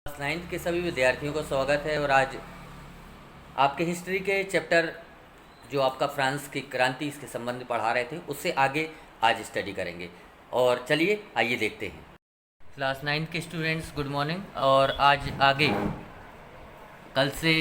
Class 9th के सभी विद्यार्थियों का स्वागत है। और आज आपके हिस्ट्री के चैप्टर जो आपका फ्रांस की क्रांति इसके संबंध में पढ़ा रहे थे उससे आगे आज स्टडी करेंगे। और चलिए आइए देखते हैं। क्लास 9th के स्टूडेंट्स गुड मॉर्निंग। और आज आगे कल से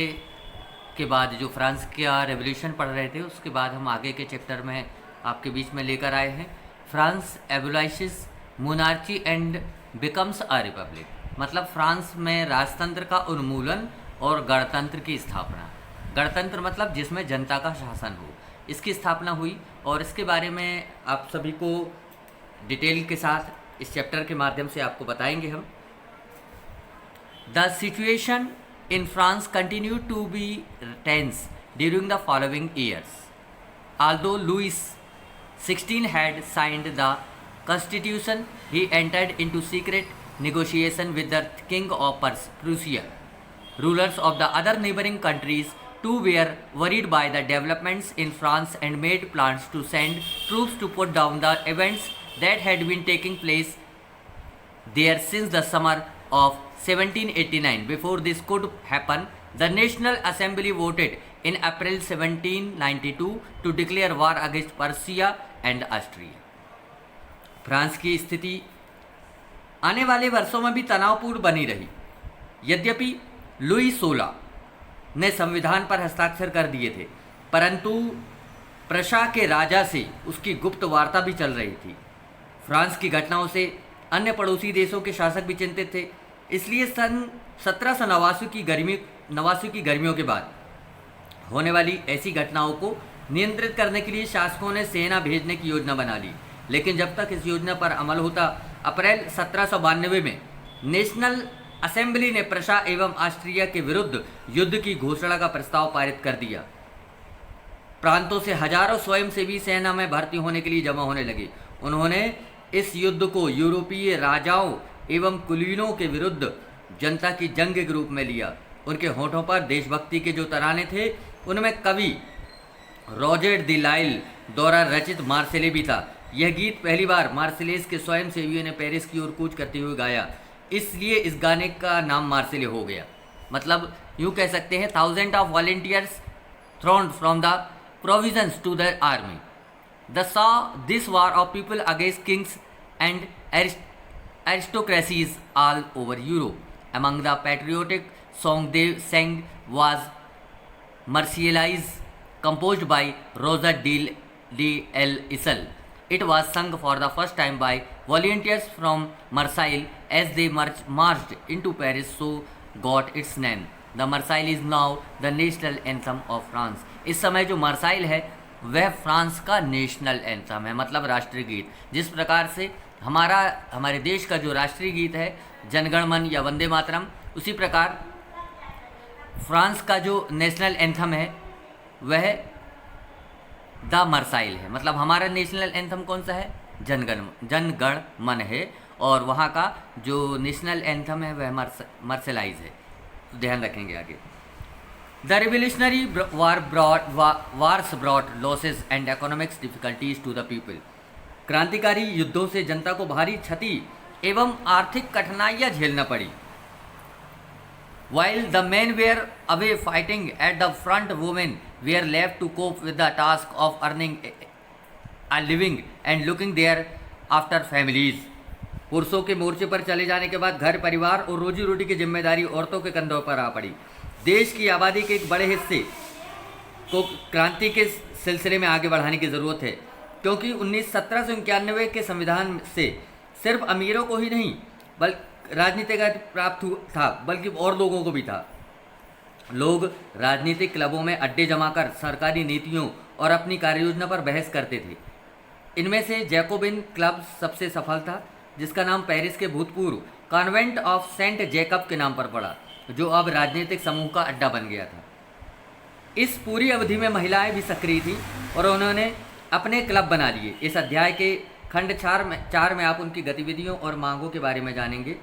के बाद जो फ्रांस का रेवोल्यूशन पढ़ रहे थे उसके बाद हम आगे के चैप्टर में आपके बीच में लेकर आए हैं France abolishes monarchy and becomes a republic. मतलब फ्रांस में राजतंत्र का उन्मूलन और गणतंत्र की स्थापना। गणतंत्र मतलब जिसमें जनता का शासन हो, इसकी स्थापना हुई। और इसके बारे में आप सभी को डिटेल के साथ इस चैप्टर के माध्यम से आपको बताएंगे हम। The situation in France continued to be tense during the following years. Although Louis XVI had signed the constitution, he entered into secret negotiation with the king of Prussia. Rulers of the other neighboring countries too were worried by the developments in France and made plans to send troops to put down the events that had been taking place there since the summer of 1789. Before this could happen, the National Assembly voted in April 1792 to declare war against Prussia and Austria. France की स्थिति आने वाले वर्षों में भी तनावपूर्ण बनी रही। यद्यपि लुई 16 ने संविधान पर हस्ताक्षर कर दिए थे, परंतु प्रशा के राजा से उसकी गुप्त वार्ता भी चल रही थी। फ्रांस की घटनाओं से अन्य पड़ोसी देशों के शासक भी चिंतित थे। इसलिए सन 1789 की गर्मियों के बाद होने वाली ऐसी घटनाओं को नियंत्रित करने के लिए शासकों ने सेना भेजने की योजना बना ली। लेकिन जब तक इस योजना पर अमल होता, अप्रैल 1792 में नेशनल असेंबली ने प्रशा एवं ऑस्ट्रिया के विरुद्ध युद्ध की घोषणा का प्रस्ताव पारित कर दिया। प्रांतों से हजारों स्वयंसेवी सेना में भर्ती होने के लिए जमा होने लगे। उन्होंने इस युद्ध को यूरोपीय राजाओं एवं कुलीनों के विरुद्ध जनता की जंग के रूप में लिया। उनके होठों पर देशभक्ति के जो तराने थे उनमें कवि रॉजर द लाइल द्वारा रचित मार्सेले भी था। यह गीत पहली बार मार्सेलेस के स्वयंसेवियों ने पेरिस की ओर कूच करते हुए गाया, इसलिए इस गाने का नाम मार्सेले हो गया। मतलब यूँ कह सकते हैं thousand of volunteers thrown from the provisions to the army the saw this war of people against kings and aristocracies all over Europe. Among the patriotic song they sang was Marseillaise, composed by Roger d'Isle. It was sung for the first time by volunteers from Marseille as they marched into Paris, so got its name. The Marseille is now the national anthem of France. इस समय जो मार्साइल है वह France का national anthem है, मतलब राष्ट्रीय गीत। जिस प्रकार से हमारे देश का जो राष्ट्रीय गीत है जनगण मन या वंदे मातरम, उसी प्रकार फ्रांस का जो नेशनल एंथम है वह द मार्साइल है। मतलब हमारा नेशनल एंथम कौन सा है? जनगण मन है, और वहाँ का जो नेशनल एंथम है वह मार्सेलाइज है। तो ध्यान रखेंगे आगे। The revolutionary wars brought losses and economics difficulties to the people. क्रांतिकारी युद्धों से जनता को भारी क्षति एवं आर्थिक कठिनाइयां झेलना पड़ी। While the men were away fighting at the front, women were left to cope with the task of earning a living and looking there after families. पुरुषों के मोर्चे पर चले जाने के बाद घर परिवार और रोजी रोटी की जिम्मेदारी औरतों के कंधों पर आ पड़ी। देश की आबादी के एक बड़े हिस्से को क्रांति के सिलसिले में आगे बढ़ाने की ज़रूरत है, क्योंकि 1791 के संविधान से सिर्फ अमीरों को ही नहीं बल्कि राजनीति का प्राप्त था, बल्कि और लोगों को भी था। लोग राजनीतिक क्लबों में अड्डे जमाकर सरकारी नीतियों और अपनी कार्ययोजना पर बहस करते थे। इनमें से जैकोबिन क्लब सबसे सफल था, जिसका नाम पेरिस के भूतपूर्व कॉन्वेंट ऑफ सेंट जैकब के नाम पर पड़ा, जो अब राजनीतिक समूह का अड्डा बन गया था। इस पूरी अवधि में महिलाएं भी सक्रिय थीं और उन्होंने अपने क्लब बना लिए। इस अध्याय के खंड 4 में आप उनकी गतिविधियों और मांगों के बारे में जानेंगे।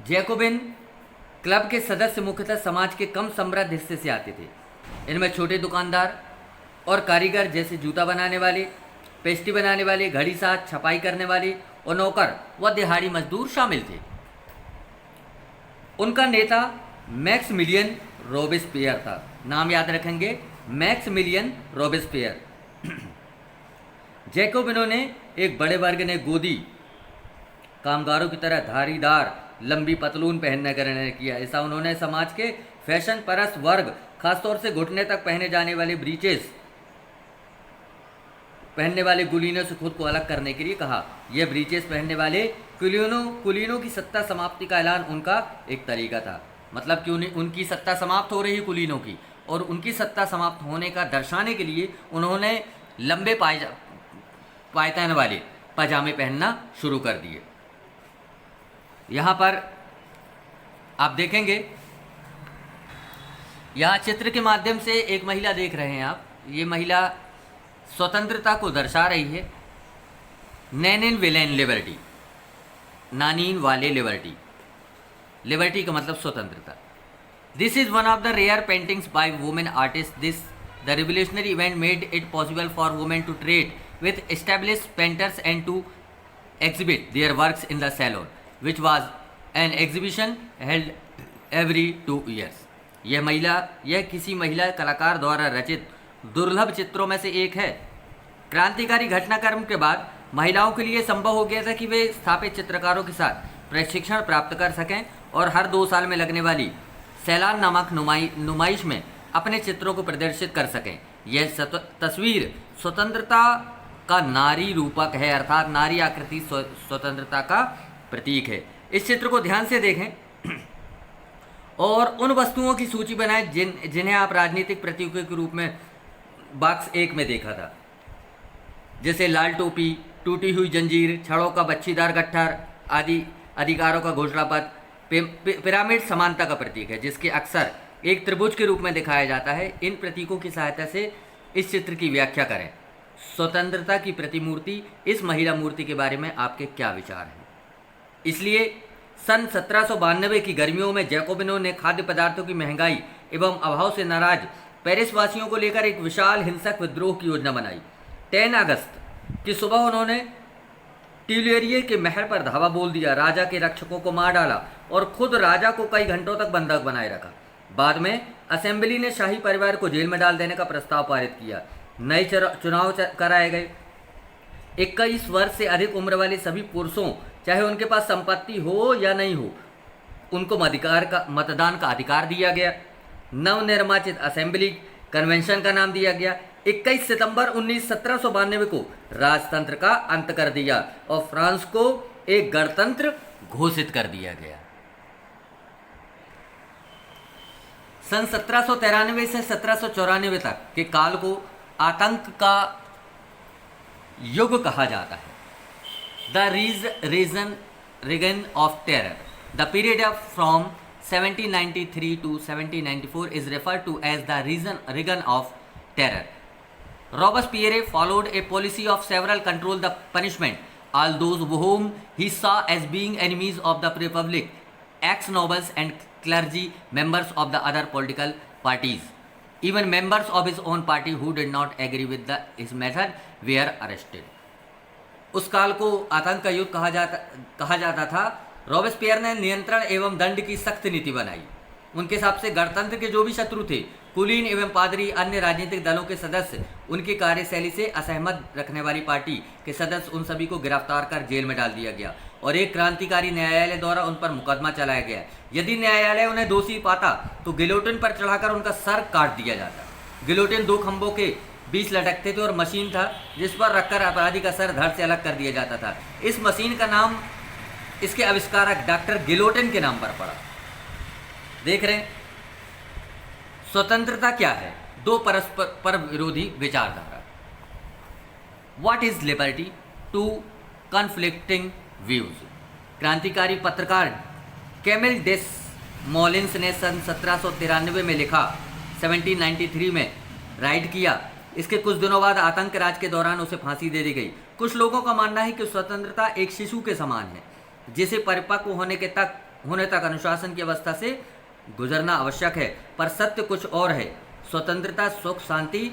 जैकोबिन क्लब के सदस्य मुख्यतः समाज के कम समृद्ध हिस्से से आते थे। इनमें छोटे दुकानदार और कारीगर जैसे जूता बनाने वाले, पेस्ट्री बनाने वाले, घड़ी साथ छपाई करने वाले और नौकर व दिहाड़ी मजदूर शामिल थे। उनका नेता मैक्समिलियन रोबेस्पियर था। नाम याद रखेंगे, मैक्समिलियन रोबेस्पियर। जैकोबिनों ने एक बड़े वर्ग ने गोदी कामगारों की तरह धारीदार लंबी पतलून पहनने का निर्णय किया। ऐसा उन्होंने समाज के फैशन परस्त वर्ग, खासतौर से घुटने तक पहने जाने वाले ब्रीचेस पहनने वाले कुलीनों से खुद को अलग करने के लिए कहा। यह ब्रीचेस पहनने वाले कुलीनों की सत्ता समाप्ति का ऐलान उनका एक तरीका था। मतलब कि उनकी सत्ता समाप्त हो रही कुलीनों की, और उनकी सत्ता समाप्त होने का दर्शाने के लिए उन्होंने लंबे पायतान वाले पजामे पहनना शुरू कर दिए। यहाँ पर आप देखेंगे, यहाँ चित्र के माध्यम से एक महिला देख रहे हैं आप। ये महिला स्वतंत्रता को दर्शा रही है। नैनिन विलेन लिबर्टी, नानीन वाले लिबर्टी, लिबर्टी का मतलब स्वतंत्रता। This is one of the rare paintings by women artist. This the revolutionary event made it possible for women to trade with established painters and to exhibit their works in the salon, which was an exhibition held every 2 years. यह किसी महिला कलाकार द्वारा रचित दुर्लभ चित्रों में से एक है। क्रांतिकारी घटनाक्रम के बाद महिलाओं के लिए संभव हो गया था कि वे स्थापित चित्रकारों के साथ प्रशिक्षण प्राप्त कर सकें और हर 2 साल में लगने वाली सैलान नामक नुमाइश में अपने चित्रों को प्रदर्शित कर सकें। यह तस्वीर स्वतंत्रता का नारी रूपक है, अर्थात नारी आकृति स्वतंत्रता का प्रतीक है। इस चित्र को ध्यान से देखें और उन वस्तुओं की सूची बनाएं जिन्हें आप राजनीतिक प्रतीकों के रूप में बॉक्स 1 में देखा था, जैसे लाल टोपी, टूटी हुई जंजीर, छड़ों का बच्छीदार गट्ठर आदि अधिकारों का घोषणा पत्र। पिरामिड समानता का प्रतीक है, जिसके अक्सर एक त्रिभुज के रूप में दिखाया जाता है। इन प्रतीकों की सहायता से इस चित्र की व्याख्या करें। स्वतंत्रता की प्रतिमूर्ति, इस महिला मूर्ति के बारे में आपके क्या विचार हैं? इसलिए सन 1792 की गर्मियों में जैकोबिनों ने खाद्य पदार्थों की महंगाई एवं अभाव से नाराज पेरिस वासियों को लेकर एक विशाल हिंसक विद्रोह की योजना बनाई। 10 अगस्त की सुबह उन्होंने ट्यूलेरिये के महल पर धावा बोल दिया, राजा के रक्षकों को मार डाला और खुद राजा को कई घंटों तक बंधक बनाए रखा। बाद में असेंबली ने शाही परिवार को जेल में डाल देने का प्रस्ताव पारित किया। नए चुनाव कराए गए। 21 वर्ष से अधिक उम्र वाले सभी पुरुषों, चाहे उनके पास संपत्ति हो या नहीं हो, उनको मतदान का अधिकार दिया गया। नवनिर्वाचित असेंबली कन्वेंशन का नाम दिया गया। 21 सितंबर 1792 को राजतंत्र का अंत कर दिया और फ्रांस को एक गणतंत्र घोषित कर दिया गया। सन 1793 से 1794 तक के काल को आतंक का युग कहा जाता है। The reason of terror, the period from 1793 to 1794 is referred to as the reign of terror. Robespierre followed a policy of several control the punishment all those whom he saw as being enemies of the republic, ex-nobles and clergy, members of the other political parties. Even members of his own party who did not agree with his method were arrested. उस काल को आतंक का युग कहा जाता था। Robespierre ने नियंत्रण एवं दंड की सख्त नीति बनाई। उनके हिसाब से गणतंत्र के जो भी शत्रु थे, कुलीन एवं पादरी, अन्य राजनीतिक दलों के सदस्य, उनकी कार्यशैली से असहमत रखने वाली पार्टी के सदस्य, उन सभी को गिरफ्तार कर जेल में डाल दिया गया और एक क्रांतिकारी न्यायालय द्वारा उन पर मुकदमा चलाया गया। यदि न्यायालय उन्हें दोषी पाता तो गिलोटिन पर चढ़ाकर उनका सर काट दिया जाता। गिलोटिन 2 खंभों के बीच लटकते थे और मशीन था जिस पर रखकर अपराधी का सर धड़ से अलग कर दिया जाता था। इस मशीन का नाम इसके आविष्कारक डॉक्टर गिलोटिन के नाम पर पड़ा। देख रहे हैं स्वतंत्रता क्या है? 2 परस्पर विरोधी विचारधारा। What is liberty? 2 conflicting views. क्रांतिकारी पत्रकार कैमिल डेस मॉलिन्स ने सन 1793 में लिखा, 1793 में राइट किया। इसके कुछ दिनों बाद आतंक राज के दौरान उसे फांसी दे दी गई। कुछ लोगों का मानना है कि स्वतंत्रता एक शिशु के समान है जिसे परिपक्व होने तक अनुशासन की अवस्था से गुजरना आवश्यक है, पर सत्य कुछ और है। स्वतंत्रता सुख शांति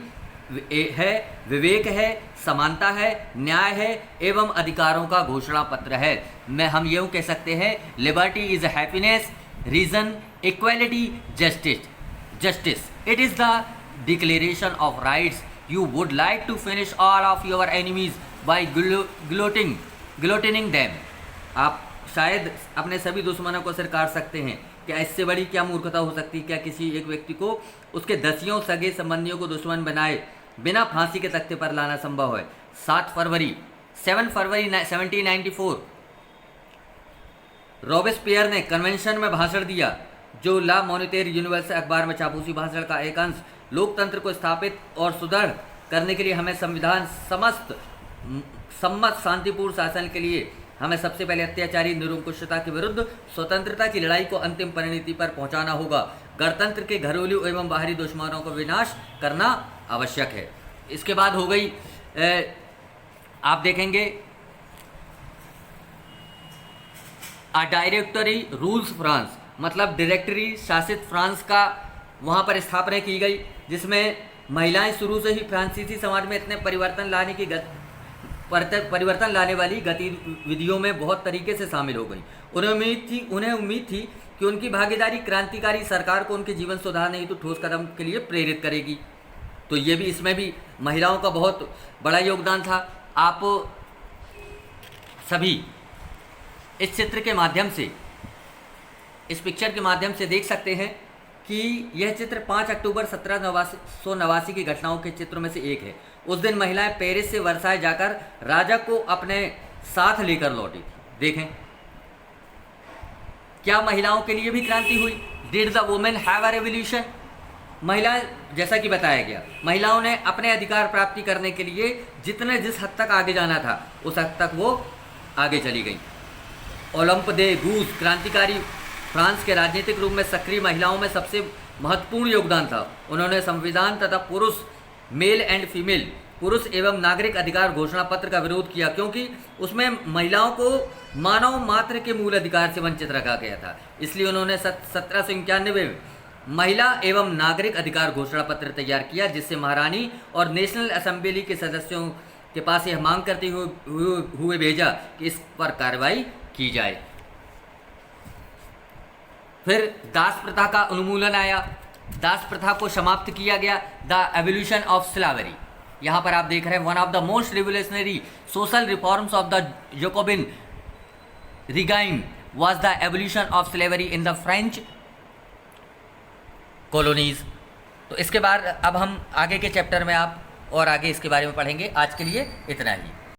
है, विवेक है, समानता है, न्याय है एवं अधिकारों का घोषणा पत्र है। हम यूँ कह सकते हैं, liberty is happiness reason, equality, justice. It is the declaration of rights. You would like to finish all of your enemies by guillotining them. आप शायद अपने सभी दुश्मनों को सिर काट सकते हैं। क्या इससे बड़ी क्या मूर्खता हो सकती है? क्या किसी एक व्यक्ति को उसके दसियों सगे संबंधियों को दुश्मन बनाए बिना फांसी के तख्ते पर लाना संभव है? 7 फरवरी 1794 रॉबेस्पियर ने कन्वेंशन में भाषण दिया, जो ला मॉनिटेर यूनिवर्सल अखबार में छापा। उसी भाषण का एक अंश, लोकतंत्र को स्थापित और सुदृढ़ करने के लिए हमें संविधान सम्मत शांतिपूर्ण शासन के लिए हमें सबसे पहले अत्याचारी निरंकुशता के विरुद्ध स्वतंत्रता की लड़ाई को अंतिम परिणति पर पहुंचाना होगा। गणतंत्र के घरेलू एवं बाहरी दुश्मनों को विनाश करना आवश्यक है। इसके बाद हो गई आप देखेंगे डायरेक्टरी रूल्स फ्रांस, मतलब डायरेक्टरी शासित फ्रांस का वहाँ पर स्थापना की गई, जिसमें महिलाएं शुरू से ही फ्रांसीसी समाज में इतने परिवर्तन लाने वाली गतिविधियों में बहुत तरीके से शामिल हो गई। उन्हें उम्मीद थी कि उनकी भागीदारी क्रांतिकारी सरकार को उनके जीवन सुधारने हेतु ठोस कदम के लिए प्रेरित करेगी। तो ये भी, इसमें भी महिलाओं का बहुत बड़ा योगदान था। आप सभी इस चित्र के माध्यम से, इस पिक्चर के माध्यम से देख सकते हैं कि यह चित्र 5 अक्टूबर 1789 की घटनाओं के चित्रों में से एक है। उस दिन महिलाएं पेरिस से वर्साय जाकर राजा को अपने साथ लेकर लौटी थी। देखें, क्या महिलाओं के लिए भी क्रांति हुई? Did the women have a revolution? महिलाएं, जैसा कि बताया गया, महिलाओं ने अपने अधिकार प्राप्ति करने के लिए जिस हद तक आगे जाना था उस हद तक वो आगे चली गई। ओलंप दे गूस क्रांतिकारी फ्रांस के राजनीतिक रूप में सक्रिय महिलाओं में सबसे महत्वपूर्ण योगदान था। उन्होंने संविधान तथा मेल एंड फीमेल पुरुष एवं नागरिक अधिकार घोषणा पत्र का विरोध किया, क्योंकि उसमें महिलाओं को मानव मात्र के मूल अधिकार से वंचित रखा गया था। इसलिए उन्होंने 1791 में महिला एवं नागरिक अधिकार घोषणा पत्र तैयार किया, जिससे महारानी और नेशनल असेंबली के सदस्यों के पास यह मांग करते हुए भेजा कि इस पर कार्रवाई की जाए। फिर दास प्रथा का उन्मूलन आया, दास प्रथा को समाप्त किया गया। द एवोल्यूशन ऑफ स्लेवरी, यहाँ पर आप देख रहे हैं, one of the most revolutionary social reforms of the Jacobin regime was the evolution of slavery in the French colonies. तो इसके बाद अब हम आगे के चैप्टर में आप और आगे इसके बारे में पढ़ेंगे। आज के लिए इतना ही।